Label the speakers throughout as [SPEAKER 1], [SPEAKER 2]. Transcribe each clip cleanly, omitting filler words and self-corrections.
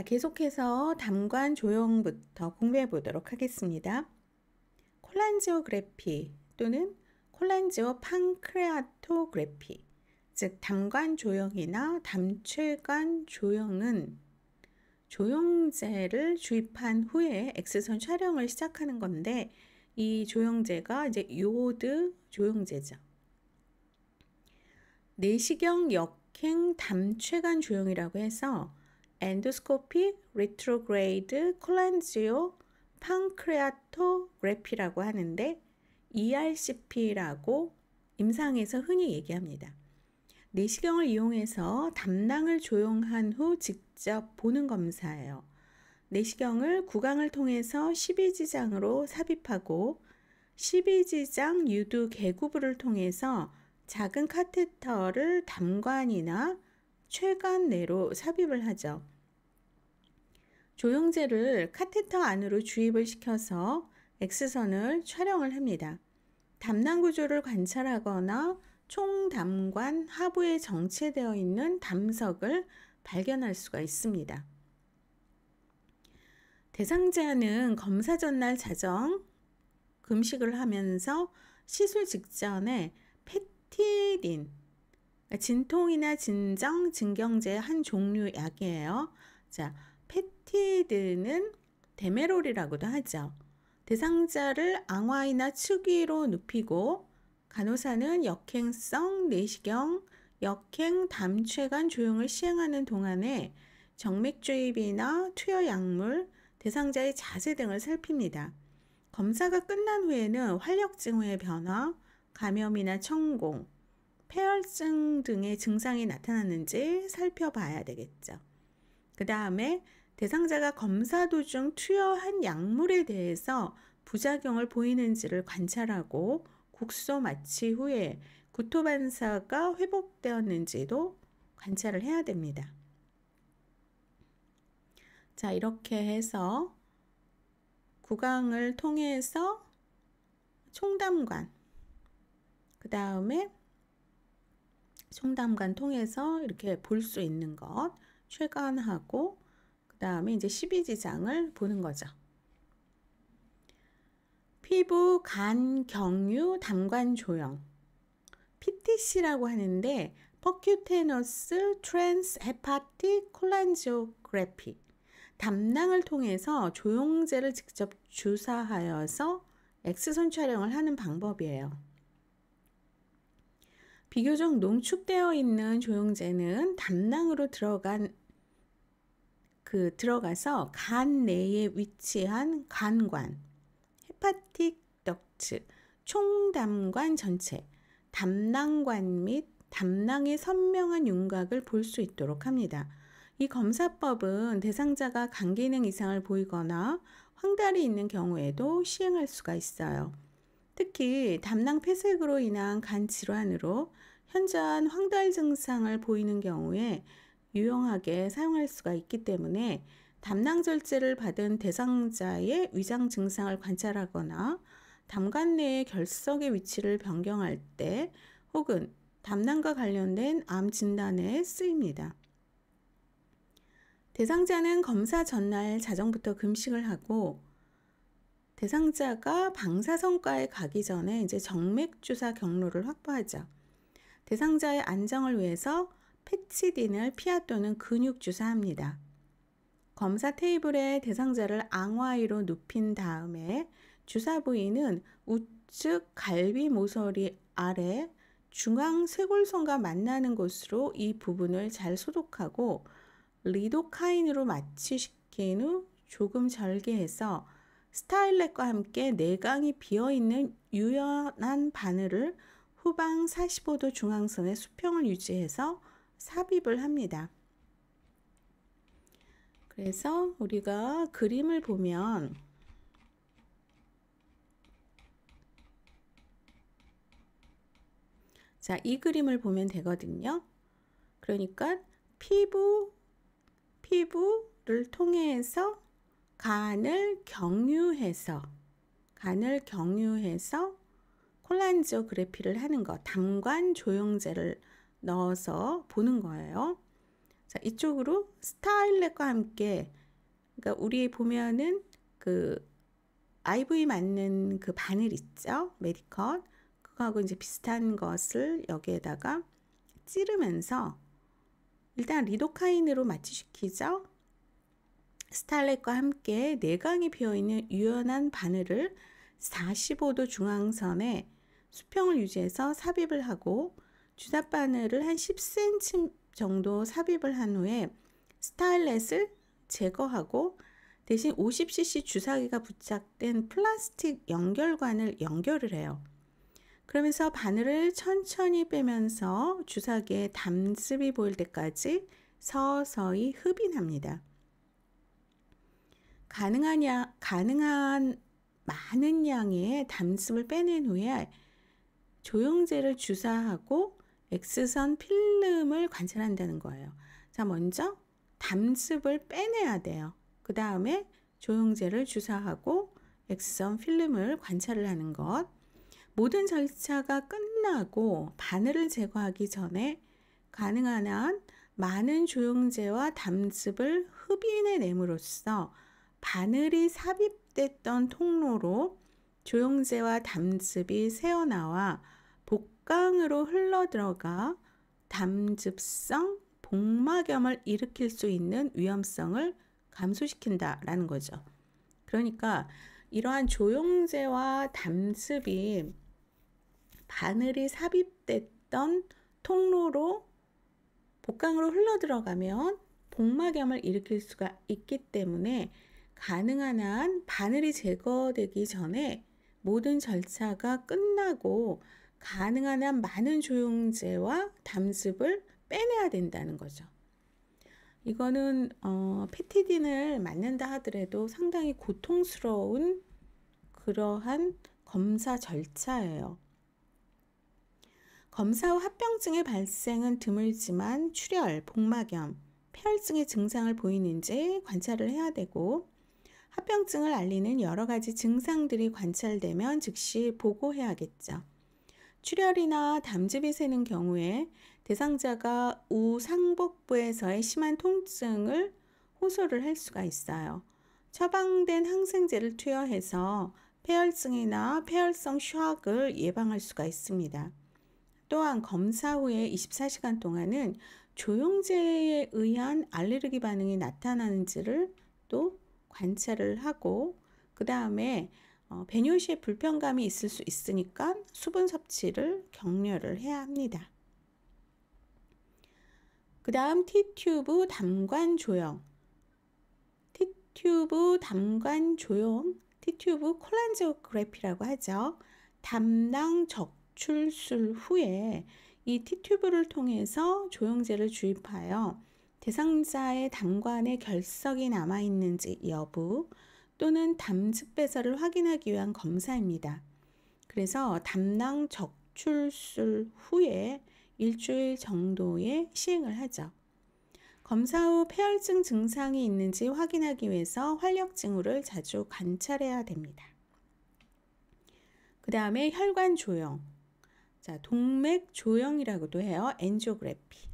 [SPEAKER 1] 자, 계속해서 담관 조형부터 공부해 보도록 하겠습니다. 콜란지오그래피 또는 콜란지오 판크레아토그래피, 즉 담관 조형이나 담최관 조형은 조형제를 주입한 후에 X선 촬영을 시작하는 건데, 이 조형제가 이제 요드 조형제죠. 내시경 역행 담최관 조형이라고 해서 엔도스코픽 리트로그레이드 콜란지오 판크레아토그래피라고 하는데, ERCP라고 임상에서 흔히 얘기합니다. 내시경을 이용해서 담낭을 조형한 후 직접 보는 검사예요. 내시경을 구강을 통해서 12지장으로 삽입하고 12지장 유두 개구부를 통해서 작은 카테터를 담관이나 최관 내로 삽입을 하죠. 조형제를 카테터 안으로 주입을 시켜서 X선을 촬영을 합니다. 담낭 구조를 관찰하거나 총담관 하부에 정체되어 있는 담석을 발견할 수가 있습니다. 대상자는 검사 전날 자정 금식을 하면서 시술 직전에 페티딘, 진통이나 진정, 진경제의 한 종류 약이에요. 자, 페티딘은 데메롤이라고도 하죠. 대상자를 앙화이나 측위로 눕히고 간호사는 역행성 내시경, 역행 담최관 조형을 시행하는 동안에 정맥주입이나 투여 약물, 대상자의 자세 등을 살핍니다. 검사가 끝난 후에는 활력증후의 변화, 감염이나 천공, 폐혈증 등의 증상이 나타났는지 살펴봐야 되겠죠. 그 다음에 대상자가 검사 도중 투여한 약물에 대해서 부작용을 보이는지를 관찰하고 국소 마취 후에 구토 반사가 회복되었는지도 관찰을 해야 됩니다. 자, 이렇게 해서 구강을 통해서 총담관, 그 다음에 총담관 통해서 이렇게 볼 수 있는 것 최관하고, 그 다음에 이제 12지장을 보는 거죠. 피부 간 경유 담관 조형, PTC라고 하는데 퍼큐테너스 트랜스 헤파틱 콜란지오그래피, 담낭을 통해서 조형제를 직접 주사하여서 X선 촬영을 하는 방법이에요. 비교적 농축되어 있는 조형제는 담낭으로 들어가서 간 내에 위치한 간관, 헤파틱 덕트, 총담관 전체, 담낭관 및 담낭의 선명한 윤곽을 볼 수 있도록 합니다. 이 검사법은 대상자가 간 기능 이상을 보이거나 황달이 있는 경우에도 시행할 수가 있어요. 특히 담낭 폐색으로 인한 간 질환으로 현저한 황달 증상을 보이는 경우에 유용하게 사용할 수가 있기 때문에 담낭 절제를 받은 대상자의 위장 증상을 관찰하거나 담관 내의 결석의 위치를 변경할 때, 혹은 담낭과 관련된 암 진단에 쓰입니다. 대상자는 검사 전날 자정부터 금식을 하고 대상자가 방사선과에 가기 전에 이제 정맥주사 경로를 확보하죠. 대상자의 안정을 위해서 페치딘을 피하 또는 근육 주사합니다. 검사 테이블에 대상자를 앙화위로 눕힌 다음에 주사 부위는 우측 갈비 모서리 아래 중앙 쇄골선과 만나는 곳으로 이 부분을 잘 소독하고 리도카인으로 마취시킨 후 조금 절개해서 스타일렛과 함께 내강이 비어있는 유연한 바늘을 후방 45도 중앙선의 수평을 유지해서 삽입을 합니다. 그래서 우리가 그림을 보면 자, 이 그림을 보면 되거든요. 그러니까 피부를 통해서 간을 경유해서 콜란지오그래피를 하는 것, 담관 조형제를 넣어서 보는 거예요. 자, 이쪽으로 스타일렛과 함께, 그러니까 우리 보면은 그 IV 맞는 그 바늘 있죠? 메디컷. 그거하고 이제 비슷한 것을 여기에다가 찌르면서 일단 리도카인으로 마취시키죠. 스타일렛과 함께 내강이 비어있는 유연한 바늘을 45도 중앙선에 수평을 유지해서 삽입을 하고 주사 바늘을 한 10cm 정도 삽입을 한 후에 스타일렛을 제거하고 대신 50cc 주사기가 부착된 플라스틱 연결관을 연결을 해요. 그러면서 바늘을 천천히 빼면서 주사기에 담즙이 보일 때까지 서서히 흡인합니다. 가능한 많은 양의 담즙을 빼낸 후에 조영제를 주사하고 X선 필름을 관찰한다는 거예요. 자, 먼저 담즙을 빼내야 돼요. 그 다음에 조영제를 주사하고 X선 필름을 관찰을 하는 것. 모든 절차가 끝나고 바늘을 제거하기 전에 가능한 한 많은 조영제와 담즙을 흡인해냄으로써 바늘이 삽입됐던 통로로 조영제와 담즙이 새어나와 복강으로 흘러들어가 담즙성 복막염을 일으킬 수 있는 위험성을 감소시킨다라는 거죠. 그러니까 이러한 조영제와 담즙이 바늘이 삽입됐던 통로로 복강으로 흘러들어가면 복막염을 일으킬 수가 있기 때문에 가능한 한 바늘이 제거되기 전에 모든 절차가 끝나고 가능한 한 많은 조영제와 담즙을 빼내야 된다는 거죠. 이거는 페티딘을 맞는다 하더라도 상당히 고통스러운 그러한 검사 절차예요. 검사 후 합병증의 발생은 드물지만 출혈, 복막염, 폐혈증의 증상을 보이는지 관찰을 해야 되고 합병증을 알리는 여러 가지 증상들이 관찰되면 즉시 보고해야겠죠. 출혈이나 담즙이 새는 경우에 대상자가 우상복부에서의 심한 통증을 호소를 할 수가 있어요. 처방된 항생제를 투여해서 폐혈증이나 폐혈성 쇼크를 예방할 수가 있습니다. 또한 검사 후에 24시간 동안은 조영제에 의한 알레르기 반응이 나타나는지를 또 관찰을 하고 그 다음에 배뇨 시에 불편감이 있을 수 있으니까 수분 섭취를 격려를 해야 합니다. 그 다음 T튜브 담관 조영. T튜브 담관 조영, T튜브 콜란지오그래피라고 하죠. 담낭 적출술 후에 이 T튜브를 통해서 조영제를 주입하여 대상자의 담관에 결석이 남아있는지 여부 또는 담즙 배설을 확인하기 위한 검사입니다. 그래서 담낭 적출술 후에 일주일 정도의 시행을 하죠. 검사 후 폐혈증 증상이 있는지 확인하기 위해서 활력 징후를 자주 관찰해야 됩니다. 그 다음에 혈관 조영. 자, 동맥 조영이라고도 해요. 엔지오그래피.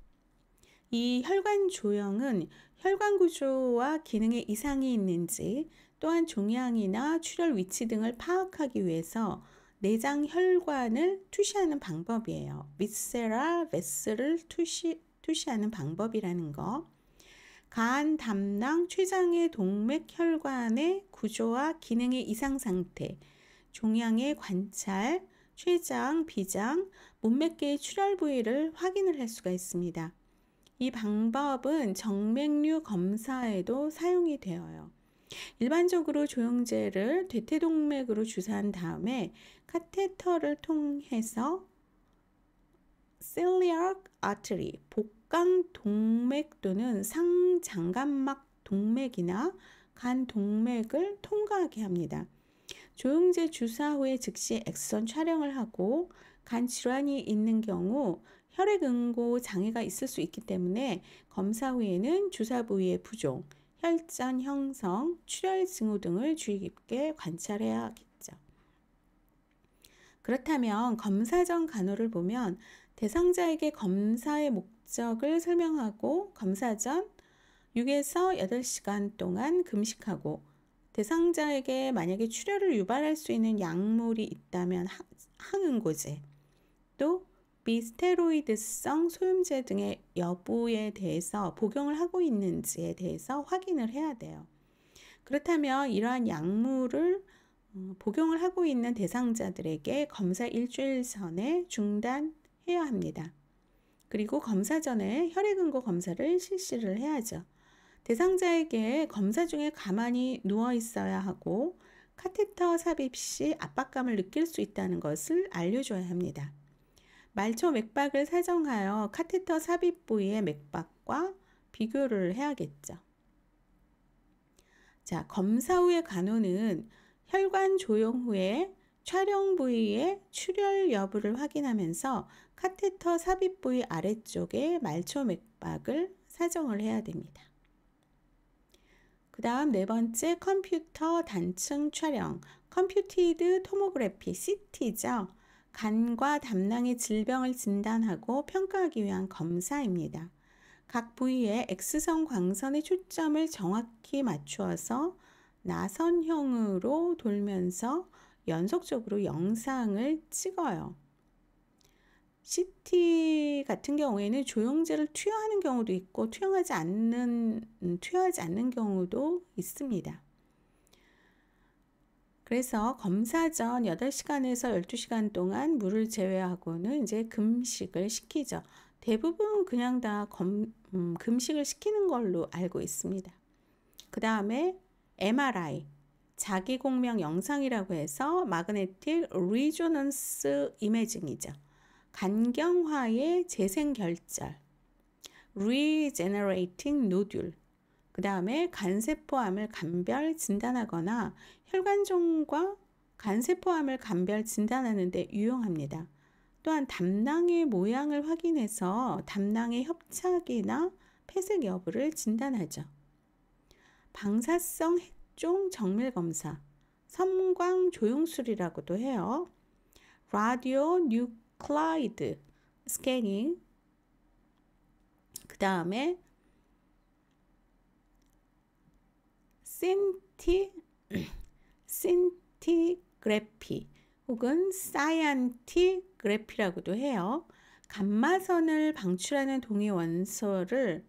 [SPEAKER 1] 이 혈관 조영은 혈관 구조와 기능에 이상이 있는지 또한 종양이나 출혈 위치 등을 파악하기 위해서 내장 혈관을 투시하는 방법이에요. 비세랄 베슬을 투시하는 방법이라는 거. 간, 담낭, 췌장의 동맥 혈관의 구조와 기능의 이상 상태, 종양의 관찰, 췌장, 비장, 문맥계의 출혈 부위를 확인을 할 수가 있습니다. 이 방법은 정맥류 검사에도 사용이 되어요. 일반적으로 조영제를 대퇴동맥으로 주사한 다음에 카테터를 통해서 celiac artery, 복강 동맥 또는 상장관막 동맥이나 간 동맥을 통과하게 합니다. 조영제 주사 후에 즉시 엑스선 촬영을 하고 간 질환이 있는 경우 혈액 응고 장애가 있을 수 있기 때문에 검사 후에는 주사 부위의 부종, 혈전 형성, 출혈 징후 등을 주의 깊게 관찰해야겠죠. 그렇다면 검사 전 간호를 보면 대상자에게 검사의 목적을 설명하고 검사 전 6에서 8시간 동안 금식하고 대상자에게 만약에 출혈을 유발할 수 있는 약물이 있다면 항응고제, 또 비스테로이드성 소염제 등의 여부에 대해서 복용을 하고 있는지에 대해서 확인을 해야 돼요. 그렇다면 이러한 약물을 복용을 하고 있는 대상자들에게 검사 일주일 전에 중단해야 합니다. 그리고 검사 전에 혈액응고 검사를 실시를 해야죠. 대상자에게 검사 중에 가만히 누워 있어야 하고 카테터 삽입 시 압박감을 느낄 수 있다는 것을 알려줘야 합니다. 말초 맥박을 사정하여 카테터 삽입 부위의 맥박과 비교를 해야겠죠. 자, 검사 후의 간호는 혈관 조용 후에 촬영 부위의 출혈 여부를 확인하면서 카테터 삽입 부위 아래쪽에 말초 맥박을 사정을 해야 됩니다. 그 다음 네 번째, 컴퓨터 단층 촬영, 컴퓨티드 토모그래피, CT죠. 간과 담낭의 질병을 진단하고 평가하기 위한 검사입니다. 각 부위에 X선 광선의 초점을 정확히 맞추어서 나선형으로 돌면서 연속적으로 영상을 찍어요. CT 같은 경우에는 조영제를 투여하는 경우도 있고 투여하지 않는 경우도 있습니다. 그래서 검사 전 8시간에서 12시간 동안 물을 제외하고는 이제 금식을 시키죠. 대부분 그냥 다 금식을 시키는 걸로 알고 있습니다. 그 다음에 MRI, 자기공명 영상이라고 해서 마그네틱 리조넌스 이미징이죠. 간경화의 재생결절, Regenerating Nodule, 그 다음에 간세포암을 감별 진단하거나 혈관종과 간세포암을 감별 진단하는 데 유용합니다. 또한 담낭의 모양을 확인해서 담낭의 협착이나 폐색 여부를 진단하죠. 방사성 핵종 정밀 검사, 섬광 조용술이라고도 해요. 라디오 뉴클라이드 스캐닝, 그 다음에 신티그래피 혹은 사이언티그래피라고도 해요. 감마선을 방출하는 동위 원소를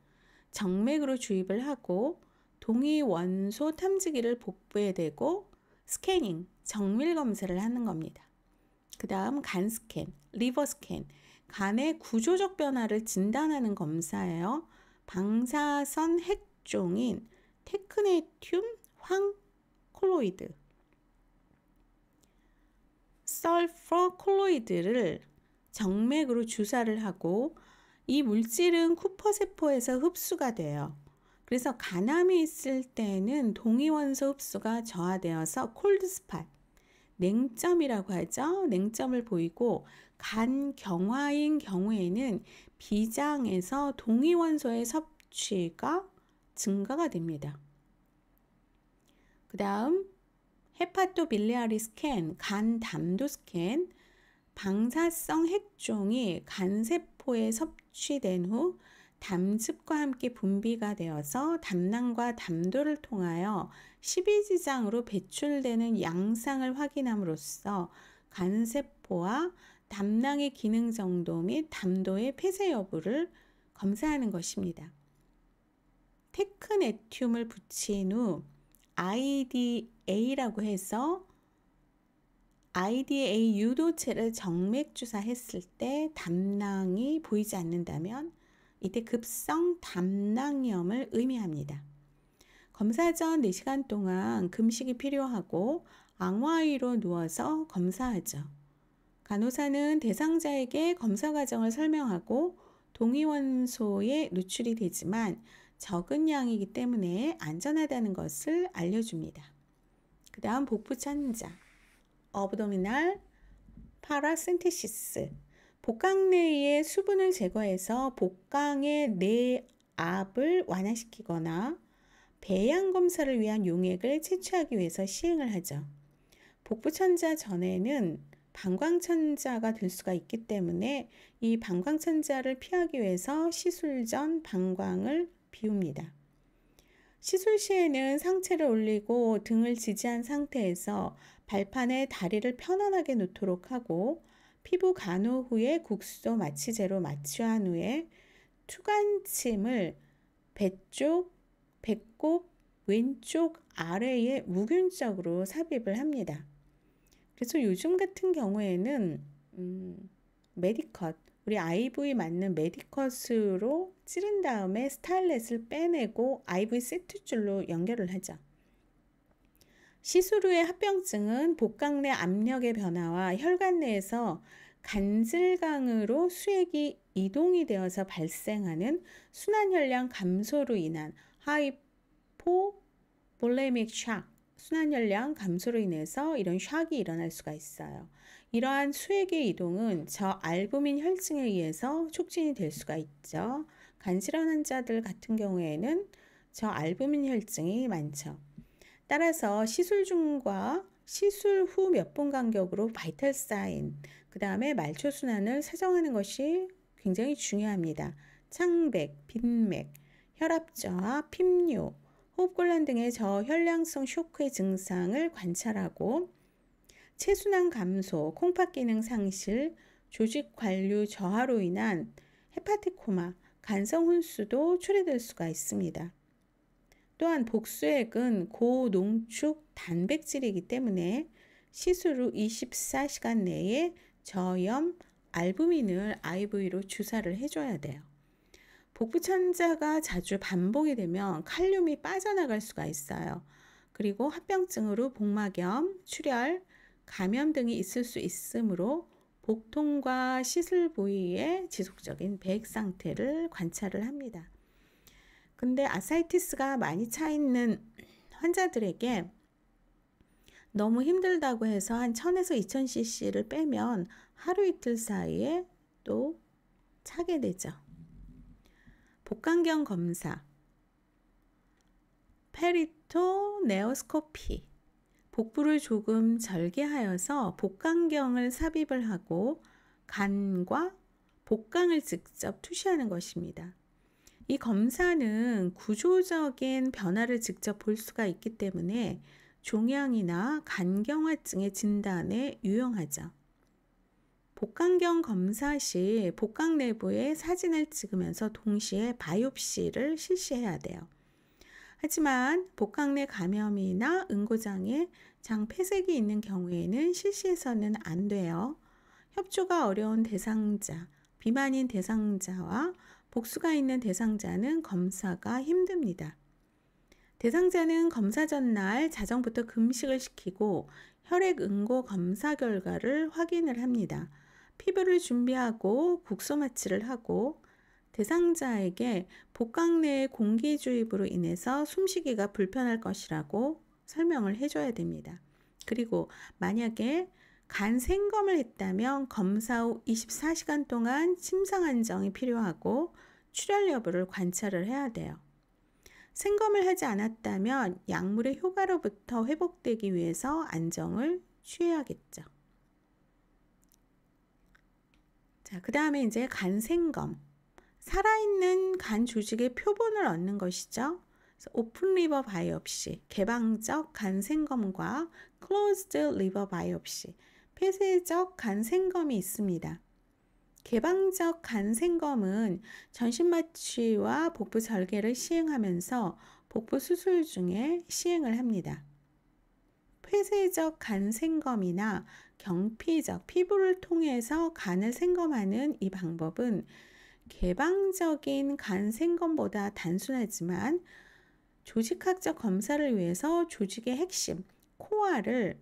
[SPEAKER 1] 정맥으로 주입을 하고 동위 원소 탐지기를 복부에 대고 스캐닝, 정밀 검사를 하는 겁니다. 그 다음 간 스캔, 리버 스캔, 간의 구조적 변화를 진단하는 검사예요. 방사선 핵종인 테크네튬 황콜로이드, 설퍼 콜로이드를 정맥으로 주사를 하고 이 물질은 쿠퍼 세포에서 흡수가 돼요. 그래서 간암이 있을 때는 동위원소 흡수가 저하되어서 콜드스팟, 냉점이라고 하죠. 냉점을 보이고 간 경화인 경우에는 비장에서 동위원소의 섭취가 증가가 됩니다. 그 다음 헤파토빌리아리 스캔, 간 담도 스캔, 방사성 핵종이 간세포에 섭취된 후 담즙과 함께 분비가 되어서 담낭과 담도를 통하여 십이지장으로 배출되는 양상을 확인함으로써 간세포와 담낭의 기능 정도 및 담도의 폐쇄 여부를 검사하는 것입니다. 테크네튬을 붙인 후 IDA라고 해서 IDA 유도체를 정맥 주사했을 때 담낭이 보이지 않는다면 이때 급성 담낭염을 의미합니다. 검사 전 4시간 동안 금식이 필요하고 앙화의로 누워서 검사하죠. 간호사는 대상자에게 검사 과정을 설명하고 동위원소에 노출이 되지만 적은 양이기 때문에 안전하다는 것을 알려줍니다. 그 다음 복부 천자, 어브도미널 파라신테시스, 복강 내의 수분을 제거해서 복강의 내압을 완화시키거나 배양 검사를 위한 용액을 채취하기 위해서 시행을 하죠. 복부 천자 전에는 방광천자가 될 수가 있기 때문에 이 방광천자를 피하기 위해서 시술 전 방광을 비웁니다. 시술 시에는 상체를 올리고 등을 지지한 상태에서 발판에 다리를 편안하게 놓도록 하고 피부 간호 후에 국소 마취제로 마취한 후에 투간침을 배꼽 왼쪽 아래에 무균적으로 삽입을 합니다. 그래서 요즘 같은 경우에는 메디컷, 우리 IV 맞는 메디컷으로 찌른 다음에 스타일렛을 빼내고 IV 세트줄로 연결을 하죠. 시술 후의 합병증은 복강 내 압력의 변화와 혈관 내에서 간질강으로 수액이 이동이 되어서 발생하는 순환혈량 감소로 인한 하이포볼레믹 샥, 순환혈량 감소로 인해서 이런 샥이 일어날 수가 있어요. 이러한 수액의 이동은 저알부민 혈증에 의해서 촉진이 될 수가 있죠. 간질환 환자들 같은 경우에는 저알부민 혈증이 많죠. 따라서 시술 중과 시술 후 몇 분 간격으로 바이탈 사인, 그 다음에 말초 순환을 사정하는 것이 굉장히 중요합니다. 창백, 빈맥, 혈압 저하, 핍뇨, 호흡곤란 등의 저혈량성 쇼크의 증상을 관찰하고 체순환 감소, 콩팥 기능 상실, 조직 관류 저하로 인한 헤파티코마, 간성 혼수도 초래될 수가 있습니다. 또한 복수액은 고농축 단백질이기 때문에 시술 후 24시간 내에 저염 알부민을 IV로 주사를 해줘야 돼요. 복부 천자가 자주 반복이 되면 칼륨이 빠져나갈 수가 있어요. 그리고 합병증으로 복막염, 출혈, 감염 등이 있을 수 있으므로 복통과 시술 부위의 지속적인 배액 상태를 관찰을 합니다. 근데 아사이티스가 많이 차 있는 환자들에게 너무 힘들다고 해서 한 1000에서 2000cc를 빼면 하루 이틀 사이에 또 차게 되죠. 복강경 검사, 페리토네오스코피, 복부를 조금 절개하여서 복강경을 삽입을 하고 간과 복강을 직접 투시하는 것입니다. 이 검사는 구조적인 변화를 직접 볼 수가 있기 때문에 종양이나 간경화증의 진단에 유용하죠. 복강경 검사 시 복강 내부의 사진을 찍으면서 동시에 바이옵시를 실시해야 돼요. 하지만 복강 내 감염이나 응고장애, 장 폐색이 있는 경우에는 실시해서는 안 돼요. 협조가 어려운 대상자, 비만인 대상자와 복수가 있는 대상자는 검사가 힘듭니다. 대상자는 검사 전날 자정부터 금식을 시키고 혈액 응고 검사 결과를 확인을 합니다. 피부를 준비하고 국소 마취를 하고 대상자에게 복강 내의 공기 주입으로 인해서 숨쉬기가 불편할 것이라고 설명을 해줘야 됩니다. 그리고 만약에 간 생검을 했다면 검사 후 24시간 동안 침상 안정이 필요하고 출혈 여부를 관찰을 해야 돼요. 생검을 하지 않았다면 약물의 효과로부터 회복되기 위해서 안정을 취해야겠죠. 자, 그 다음에 이제 간 생검. 살아있는 간 조직의 표본을 얻는 것이죠. 오픈 리버 바이옵시, 개방적 간 생검과 클로즈드 리버 바이옵시, 폐쇄적 간 생검이 있습니다. 개방적 간 생검은 전신 마취와 복부 절개를 시행하면서 복부 수술 중에 시행을 합니다. 폐쇄적 간 생검이나 경피적 피부를 통해서 간을 생검하는 이 방법은 개방적인 간 생검보다 단순하지만 조직학적 검사를 위해서 조직의 핵심, 코어를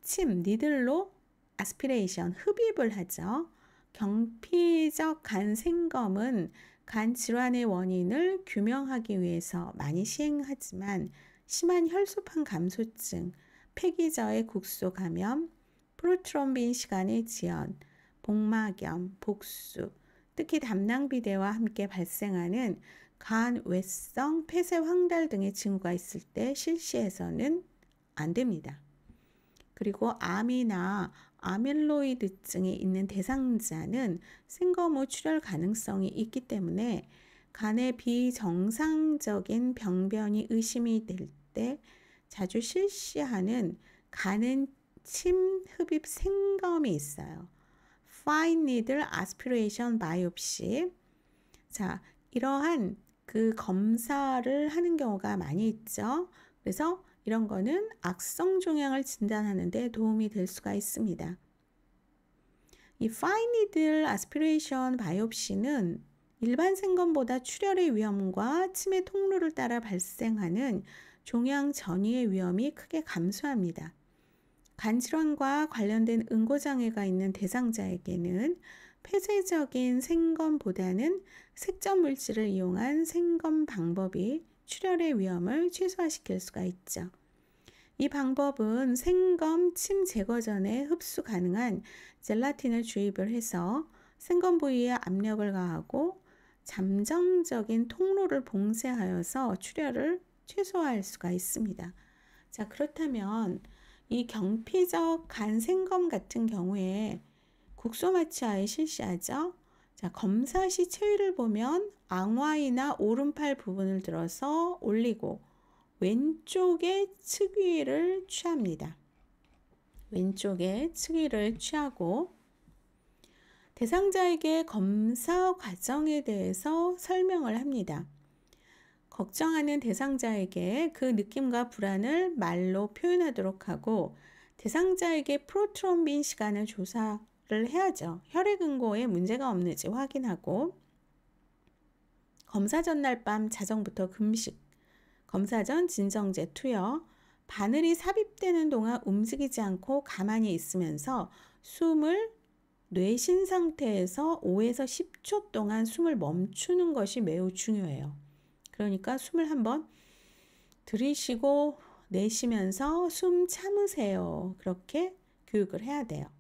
[SPEAKER 1] 침, 니들로 아스피레이션, 흡입을 하죠. 경피적 간 생검은 간 질환의 원인을 규명하기 위해서 많이 시행하지만 심한 혈소판 감소증, 폐기저의 국소 감염, 프로트롬빈 시간의 지연, 복막염, 복수, 특히 담낭비대와 함께 발생하는 간 외성 폐쇄 황달 등의 징후가 있을 때 실시해서는 안 됩니다. 그리고 암이나 아밀로이드증이 있는 대상자는 생거무 출혈 가능성이 있기 때문에 간에 비정상적인 병변이 의심이 될 때 자주 실시하는 간은 침 흡입 생검이 있어요. Fine needle aspiration biopsy. 자, 이러한 그 검사를 하는 경우가 많이 있죠. 그래서 이런 거는 악성 종양을 진단하는 데 도움이 될 수가 있습니다. 이 Fine needle aspiration biopsy는 일반 생검보다 출혈의 위험과 침의 통로를 따라 발생하는 종양 전이의 위험이 크게 감소합니다. 간질환과 관련된 응고장애가 있는 대상자에게는 폐쇄적인 생검보다는 색전 물질을 이용한 생검 방법이 출혈의 위험을 최소화시킬 수가 있죠. 이 방법은 생검 침 제거 전에 흡수 가능한 젤라틴을 주입을 해서 생검 부위에 압력을 가하고 잠정적인 통로를 봉쇄하여서 출혈을 최소화할 수가 있습니다. 자, 그렇다면 이 경피적 간 생검 같은 경우에 국소마취하에 실시하죠. 자, 검사 시 체위를 보면 앙와이나 오른팔 부분을 들어서 올리고 왼쪽의 측위를 취합니다. 왼쪽의 측위를 취하고 대상자에게 검사 과정에 대해서 설명을 합니다. 걱정하는 대상자에게 그 느낌과 불안을 말로 표현하도록 하고 대상자에게 프로트롬빈 시간을 조사를 해야죠. 혈액 응고에 문제가 없는지 확인하고 검사 전날 밤 자정부터 금식, 검사 전 진정제 투여, 바늘이 삽입되는 동안 움직이지 않고 가만히 있으면서 숨을 뇌신 상태에서 5에서 10초 동안 숨을 멈추는 것이 매우 중요해요. 그러니까 숨을 한번 들이쉬고 내쉬면서 숨 참으세요. 그렇게 교육을 해야 돼요.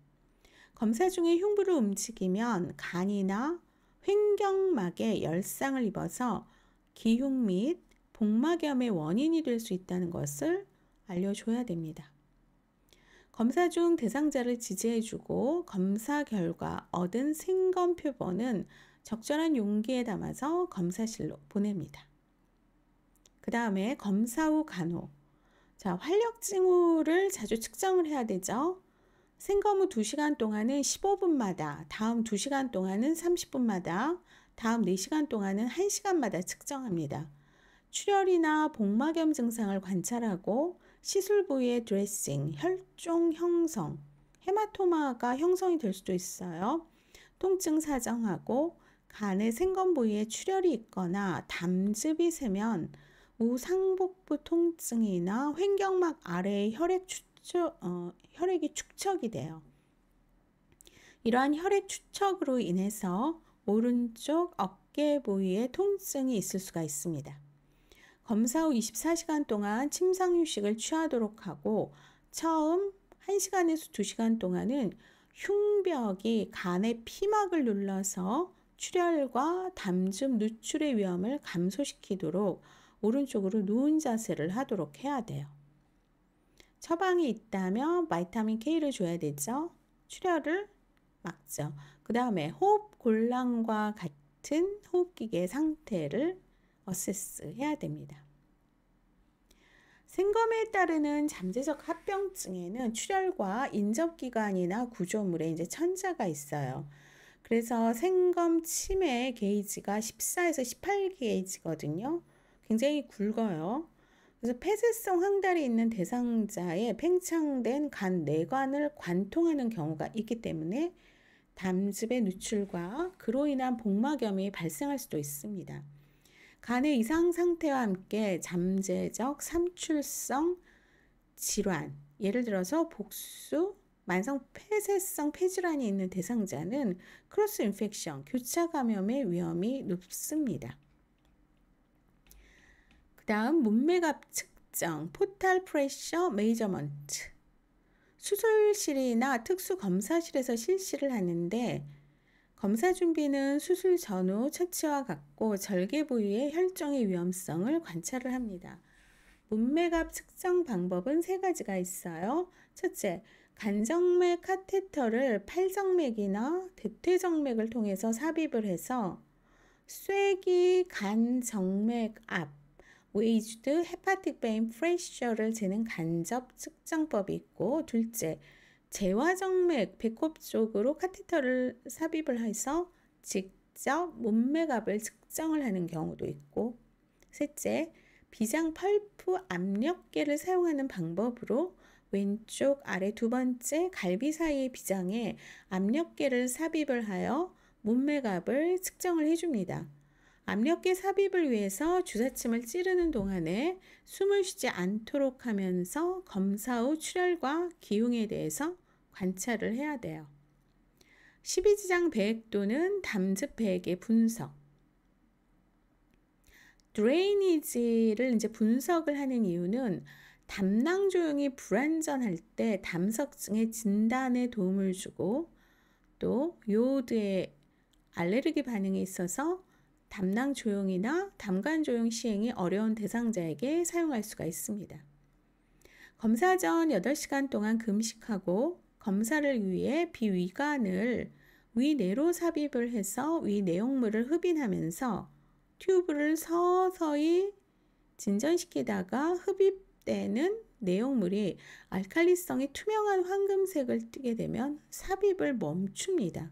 [SPEAKER 1] 검사 중에 흉부를 움직이면 간이나 횡격막에 열상을 입어서 기흉 및 복막염의 원인이 될 수 있다는 것을 알려줘야 됩니다. 검사 중 대상자를 지지해주고 검사 결과 얻은 생검 표본은 적절한 용기에 담아서 검사실로 보냅니다. 그 다음에 검사 후 간호. 자, 활력 징후를 자주 측정을 해야 되죠. 생검 후 2시간 동안은 15분마다, 다음 2시간 동안은 30분마다, 다음 4시간 동안은 1시간마다 측정합니다. 출혈이나 복막염 증상을 관찰하고 시술 부위의 드레싱, 혈종 형성, 헤마토마가 형성이 될 수도 있어요. 통증 사정하고 간의 생검 부위에 출혈이 있거나 담즙이 새면 우상복부 통증이나 횡격막 아래의 혈액이 축척이 돼요. 이러한 혈액 축척으로 인해서 오른쪽 어깨 부위에 통증이 있을 수가 있습니다. 검사 후 24시간 동안 침상 휴식을 취하도록 하고 처음 1시간에서 2시간 동안은 흉벽이 간의 피막을 눌러서 출혈과 담즙 누출의 위험을 감소시키도록 오른쪽으로 누운 자세를 하도록 해야 돼요. 처방이 있다면 바이타민 K를 줘야 되죠. 출혈을 막죠. 그 다음에 호흡 곤란과 같은 호흡기계 상태를 어세스 해야 됩니다. 생검에 따르는 잠재적 합병증에는 출혈과 인접기관이나 구조물에 이제 천자가 있어요. 그래서 생검 침의 게이지가 14에서 18 게이지거든요. 굉장히 굵어요. 그래서 폐쇄성 황달이 있는 대상자의 팽창된 간 내관을 관통하는 경우가 있기 때문에 담즙의 누출과 그로 인한 복막염이 발생할 수도 있습니다. 간의 이상 상태와 함께 잠재적 삼출성 질환, 예를 들어서 복수, 만성 폐쇄성 폐질환이 있는 대상자는 크로스 인펙션, 교차 감염의 위험이 높습니다. 그 다음 문맥압 측정, 포탈 프레셔 메이저먼트. 수술실이나 특수검사실에서 실시를 하는데 검사 준비는 수술 전후 처치와 같고 절개 부위의 혈종의 위험성을 관찰을 합니다. 문맥압 측정 방법은 3가지가 있어요. 첫째, 간정맥 카테터를 팔정맥이나 대퇴정맥을 통해서 삽입을 해서 쐐기 간정맥 앞 웨이즈드 헤파틱 베인 프레셔를 재는 간접 측정법이 있고, 둘째, 재화정맥 배꼽 쪽으로 카테터를 삽입을 해서 직접 몸매갑을 측정을 하는 경우도 있고, 셋째, 비장 펄프 압력계를 사용하는 방법으로 왼쪽 아래 두 번째 갈비 사이의 비장에 압력계를 삽입을 하여 몸매갑을 측정을 해줍니다. 압력계 삽입을 위해서 주사침을 찌르는 동안에 숨을 쉬지 않도록 하면서 검사 후 출혈과 기흉에 대해서 관찰을 해야 돼요. 12지장 배액 또는 담즙 배액의 분석. 드레이니지를 이제 분석을 하는 이유는 담낭 조형이 불완전할 때 담석증의 진단에 도움을 주고, 또 요오드의 알레르기 반응이 있어서 담낭 조형이나 담관 조형 시행이 어려운 대상자에게 사용할 수가 있습니다. 검사 전 8시간 동안 금식하고 검사를 위해 비위관을 위내로 삽입을 해서 위 내용물을 흡인하면서 튜브를 서서히 진전시키다가 흡입되는 내용물이 알칼리성이 투명한 황금색을 띠게 되면 삽입을 멈춥니다.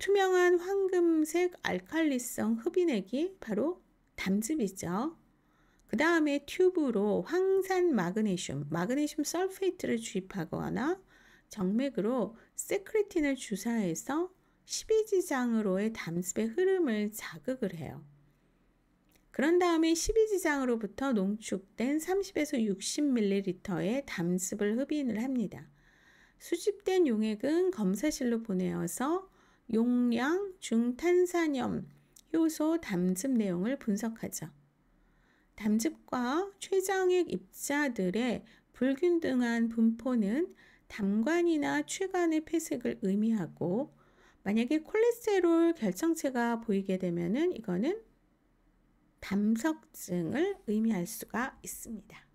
[SPEAKER 1] 투명한 황금색 알칼리성 흡인액이 바로 담즙이죠. 그 다음에 튜브로 황산 마그네슘 설페이트를 주입하거나 정맥으로 세크레틴을 주사해서 12지장으로의 담즙의 흐름을 자극을 해요. 그런 다음에 12지장으로부터 농축된 30에서 60ml의 담즙을 흡인을 합니다. 수집된 용액은 검사실로 보내어서 용량, 중탄산염, 효소, 담즙 내용을 분석하죠. 담즙과 췌장액 입자들의 불균등한 분포는 담관이나 췌관의 폐색을 의미하고, 만약에 콜레스테롤 결정체가 보이게 되면은 이거는 담석증을 의미할 수가 있습니다.